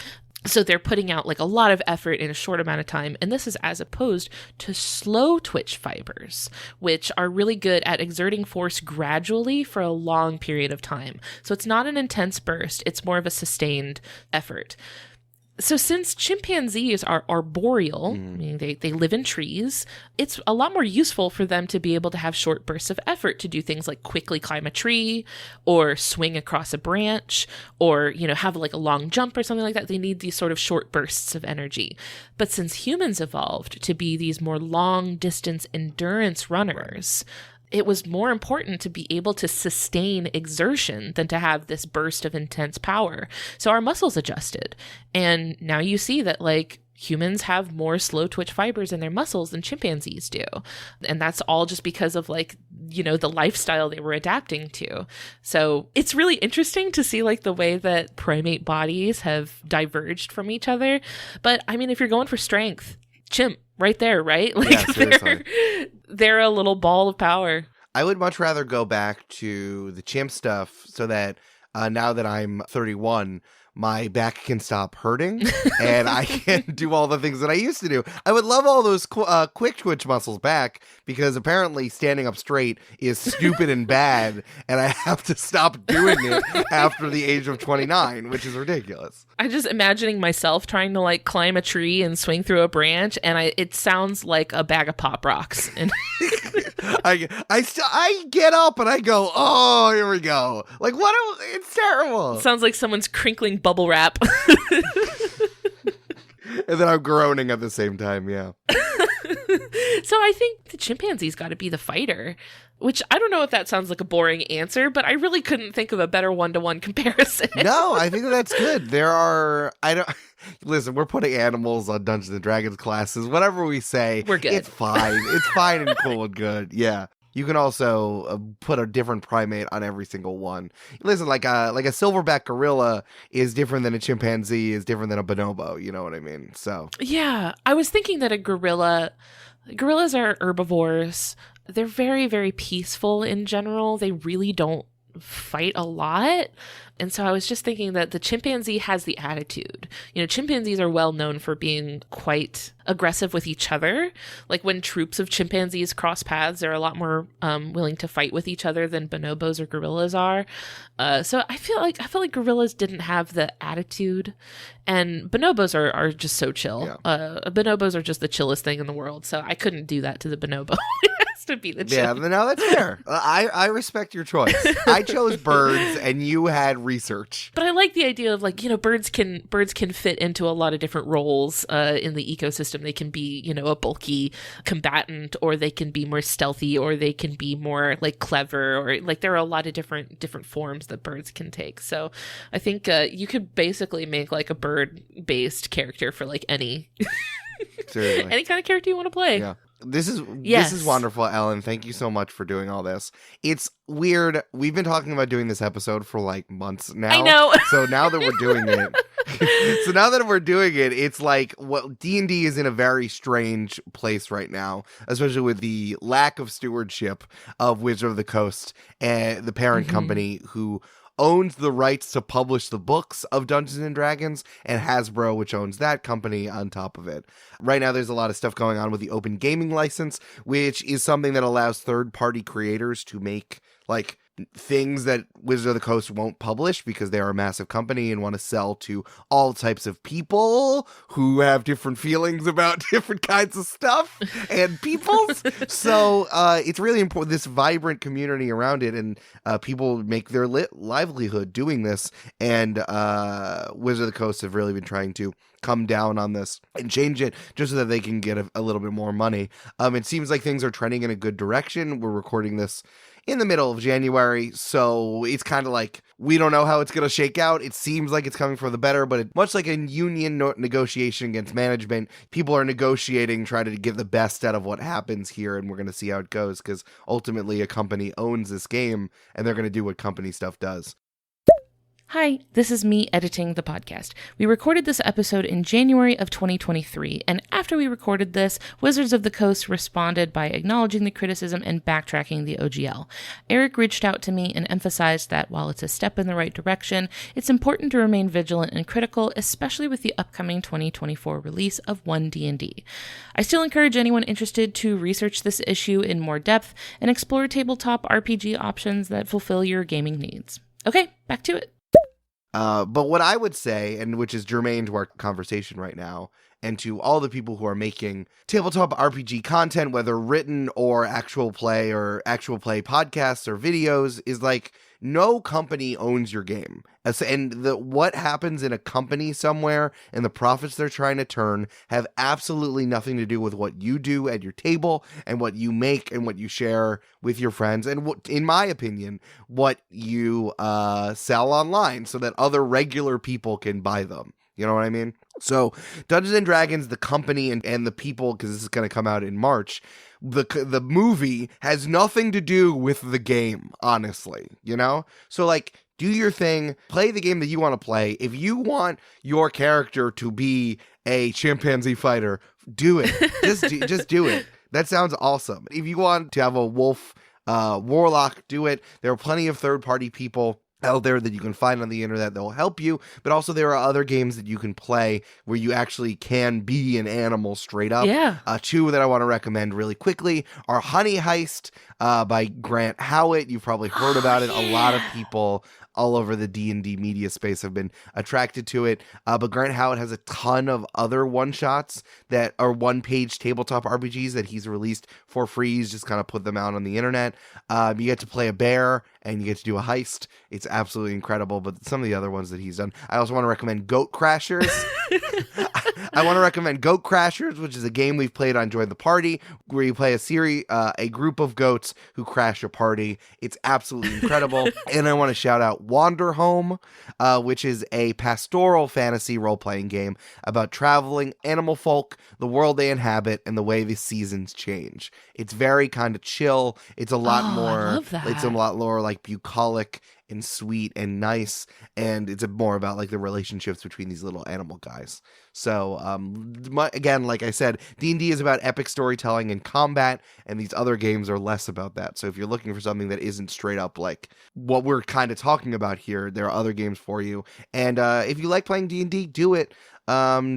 So they're putting out like a lot of effort in a short amount of time. And this is as opposed to slow twitch fibers, which are really good at exerting force gradually for a long period of time. So it's not an intense burst. It's more of a sustained effort. So since chimpanzees are arboreal, meaning they live in trees, it's a lot more useful for them to be able to have short bursts of effort to do things like quickly climb a tree or swing across a branch or, have like a long jump or something like that. They need these sort of short bursts of energy. But since humans evolved to be these more long distance endurance runners, it was more important to be able to sustain exertion than to have this burst of intense power. So our muscles adjusted. And now you see that like humans have more slow twitch fibers in their muscles than chimpanzees do. And that's all just because of like, you know, the lifestyle they were adapting to. So it's really interesting to see like the way that primate bodies have diverged from each other. But I mean, if you're going for strength, chimp right there, right? Like Yeah, seriously. they're a little ball of power. I would much rather go back to the chimp stuff so that now that I'm 31, my back can stop hurting and I can do all the things that I used to do. I would love all those quick twitch muscles back because apparently standing up straight is stupid and bad, and I have to stop doing it after the age of 29, which is ridiculous. I'm just imagining myself trying to like climb a tree and swing through a branch, and it sounds like a bag of Pop Rocks. And I get up and I go, oh, here we go. Like, it's terrible. sounds like someone's crinkling bubble wrap. And then I'm groaning at the same time, yeah. So I think the chimpanzee's got to be the fighter, which I don't know if that sounds like a boring answer, but I really couldn't think of a better one-to-one comparison. No, I think that's good. Listen, we're putting animals on Dungeons and Dragons classes. Whatever we say, We're good. It's fine. It's fine and cool and good. Yeah. You can also put a different primate on every single one. Listen, like a silverback gorilla is different than a chimpanzee, is different than a bonobo. You know what I mean? So Yeah, I was thinking that gorillas are herbivores. They're very, very peaceful in general. They really don't fight a lot. And so I was just thinking that the chimpanzee has the attitude. You know, chimpanzees are well known for being quite aggressive with each other. Like when troops of chimpanzees cross paths, they're a lot more willing to fight with each other than bonobos or gorillas are. So I feel like gorillas didn't have the attitude, and bonobos are just so chill. Yeah. Bonobos are just the chillest thing in the world. So I couldn't do that to the bonobo. To be the yeah, no, that's fair. I respect your choice. I chose birds, and you had research. But I like the idea of like, you know, birds can fit into a lot of different roles in the ecosystem. They can be, you know, a bulky combatant, or they can be more stealthy, or they can be more like clever, or like there are a lot of different forms that birds can take. So I think you could basically make like a bird-based character for like any any kind of character you want to play. Yeah. This is wonderful, Ellen. Thank you so much for doing all this. It's weird. We've been talking about doing this episode for like months now. I know. So now that we're doing it, it's like D&D is in a very strange place right now, especially with the lack of stewardship of Wizard of the Coast and the parent company who owns the rights to publish the books of Dungeons and Dragons, and Hasbro, which owns that company on top of it. Right now, there's a lot of stuff going on with the open gaming license, which is something that allows third-party creators to make, like, things that Wizards of the Coast won't publish because they are a massive company and want to sell to all types of people who have different feelings about different kinds of stuff and peoples. So it's really important, this vibrant community around it, and people make their livelihood doing this, and Wizards of the Coast have really been trying to come down on this and change it just so that they can get a little bit more money. It seems like things are trending in a good direction. We're recording this in the middle of January, so it's kind of like we don't know how it's going to shake out. It seems like it's coming for the better, but much like a union negotiation against management, people are negotiating, trying to get the best out of what happens here, and we're going to see how it goes, because ultimately a company owns this game, and they're going to do what company stuff does. Hi, this is me editing the podcast. We recorded this episode in January of 2023, and after we recorded this, Wizards of the Coast responded by acknowledging the criticism and backtracking the OGL. Eric reached out to me and emphasized that while it's a step in the right direction, it's important to remain vigilant and critical, especially with the upcoming 2024 release of 1D&D. I still encourage anyone interested to research this issue in more depth and explore tabletop RPG options that fulfill your gaming needs. Okay, back to it. But what I would say, and which is germane to our conversation right now, and to all the people who are making tabletop RPG content, whether written or actual play podcasts or videos, is like no company owns your game. And what happens in a company somewhere and the profits they're trying to turn have absolutely nothing to do with what you do at your table and what you make and what you share with your friends and what, in my opinion, what you sell online so that other regular people can buy them. You know what I mean? So Dungeons and Dragons, the company and the people, because this is going to come out in March, the movie has nothing to do with the game, honestly, you know? So like, do your thing, play the game that you want to play. If you want your character to be a chimpanzee fighter, do it. Just do it. That sounds awesome. If you want to have a wolf warlock, do it. There are plenty of third-party people out there that you can find on the internet that will help you, but also there are other games that you can play where you actually can be an animal straight up. Yeah. Two that I want to recommend really quickly are Honey Heist by Grant Howitt. You've probably heard about it. A lot of people all over the D&D media space have been attracted to it. But Grant Howitt has a ton of other one-shots that are one-page tabletop RPGs that he's released for free. He's just kind of put them out on the internet. You get to play a bear and you get to do a heist. It's absolutely incredible. But some of the other ones that he's done, I also want to recommend Goat Crashers. I want to recommend Goat Crashers, which is a game we've played on Join the Party, where you play a group of goats who crash a party. It's absolutely incredible. And I want to shout out Wander Home, which is a pastoral fantasy role-playing game about traveling animal folk, the world they inhabit, and the way the seasons change. It's very kind of chill. It's a lot more. I love that. It's a lot more like bucolic and sweet and nice, and it's more about like the relationships between these little animal guys. So again, like I said, D&D is about epic storytelling and combat, and these other games are less about that. So if you're looking for something that isn't straight up like what we're kind of talking about here, there are other games for you. And if you like playing D&D, do it.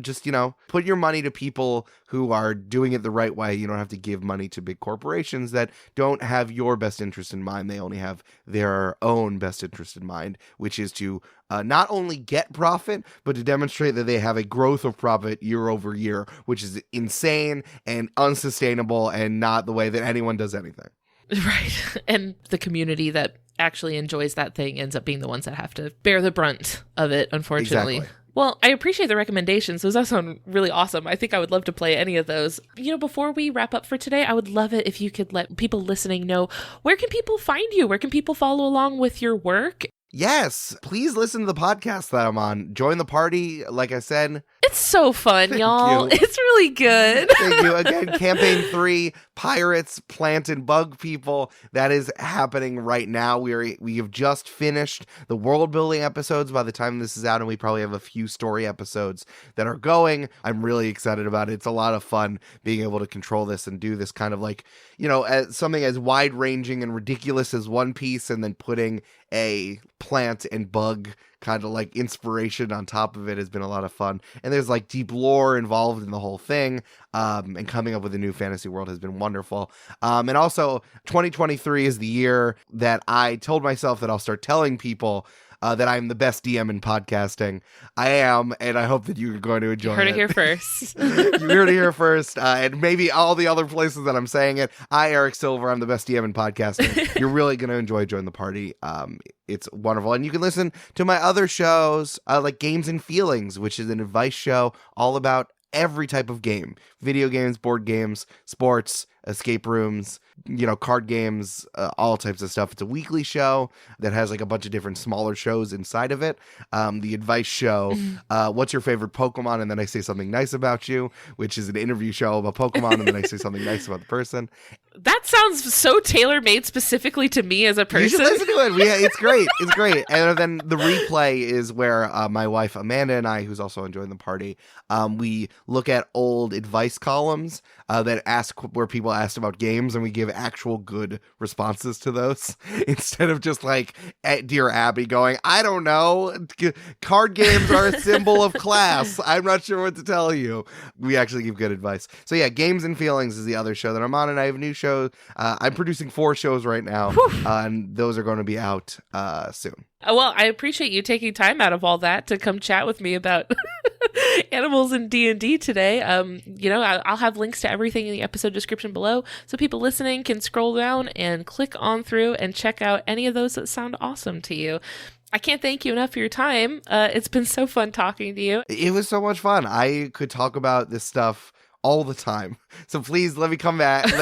Just, put your money to people who are doing it the right way. You don't have to give money to big corporations that don't have your best interest in mind. They only have their own best interest in mind, which is to not only get profit, but to demonstrate that they have a growth of profit year over year, which is insane and unsustainable and not the way that anyone does anything. Right. And the community that actually enjoys that thing ends up being the ones that have to bear the brunt of it, unfortunately. Exactly. Well, I appreciate the recommendations. Those all sound really awesome. I think I would love to play any of those. Before we wrap up for today, I would love it if you could let people listening know, where can people find you? Where can people follow along with your work? Yes, please listen to the podcast that I'm on. Join the party, like I said. It's so fun, y'all. you. It's really good. Thank you. Again, Campaign 3, Pirates, Plant and Bug People. That is happening right now. We have just finished the world-building episodes by the time this is out, and we probably have a few story episodes that are going. I'm really excited about it. It's a lot of fun being able to control this and do this kind of like, as something as wide-ranging and ridiculous as One Piece, and then putting a plant and bug kind of like inspiration on top of it has been a lot of fun. And there's like deep lore involved in the whole thing. And coming up with a new fantasy world has been wonderful. And also 2023 is the year that I told myself that I'll start telling people that I'm the best DM in podcasting. I am, and I hope that you're going to enjoy it. You heard it here first. You heard it here first, and maybe all the other places that I'm saying it. I, Eric Silver, I'm the best DM in podcasting. You're really going to enjoy Join the Party. It's wonderful. And you can listen to my other shows, like Games and Feelings, which is an advice show all about every type of game. Video games, board games, sports, escape rooms, card games, all types of stuff. It's a weekly show that has like a bunch of different smaller shows inside of it. The advice show, what's your favorite Pokemon? And then I say something nice about you, which is an interview show about Pokemon. And then I say something nice about the person. That sounds so tailor-made specifically to me as a person. You should listen to it. It's great. It's great. And then the replay is where my wife Amanda and I, who's also enjoying the party, we look at old advice columns that ask where people asked about games, and we give actual good responses to those instead of just like Dear Abby going, I don't know, card games are a symbol of class. I'm not sure what to tell you. We actually give good advice. So yeah, Games and Feelings is the other show that I'm on, and I have a new show. I'm producing 4 shows right now, and those are going to be out soon. Well, I appreciate you taking time out of all that to come chat with me about animals in D&D today. I'll have links to everything in the episode description below, so people listening can scroll down and click on through and check out any of those that sound awesome to you. I can't thank you enough for your time. It's been so fun talking to you. It was so much fun. I could talk about this stuff all the time. So please let me come back. We'll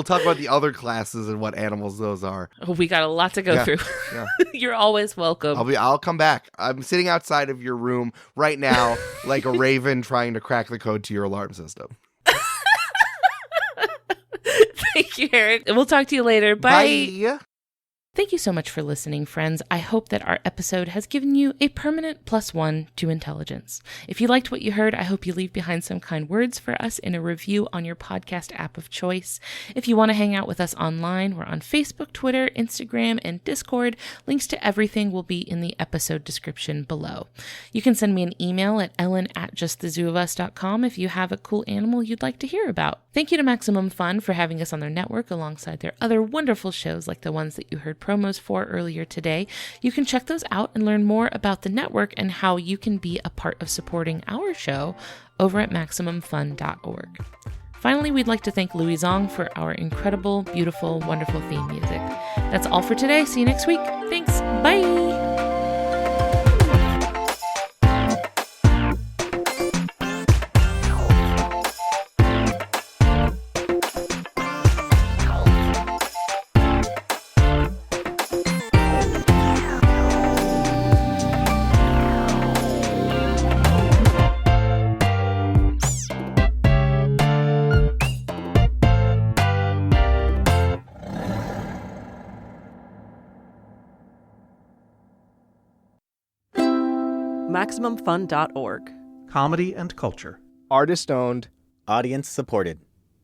talk about the other classes and what animals those are. Oh, we got a lot to go through. Yeah. You're always welcome. I'll come back. I'm sitting outside of your room right now like a raven trying to crack the code to your alarm system. Thank you, Eric. We'll talk to you later. Bye. Bye. Thank you so much for listening, friends. I hope that our episode has given you a permanent +1 to intelligence. If you liked what you heard, I hope you leave behind some kind words for us in a review on your podcast app of choice. If you want to hang out with us online, we're on Facebook, Twitter, Instagram, and Discord. Links to everything will be in the episode description below. You can send me an email at ellen@justthezooofus.com if you have a cool animal you'd like to hear about. Thank you to Maximum Fun for having us on their network alongside their other wonderful shows like the ones that you heard promos for earlier today. You can check those out and learn more about the network and how you can be a part of supporting our show over at MaximumFun.org. Finally, we'd like to thank Louis Zong for our incredible, beautiful, wonderful theme music. That's all for today. See you next week. Thanks. Bye. MaximumFun.org. Comedy and culture. Artist owned. Audience supported.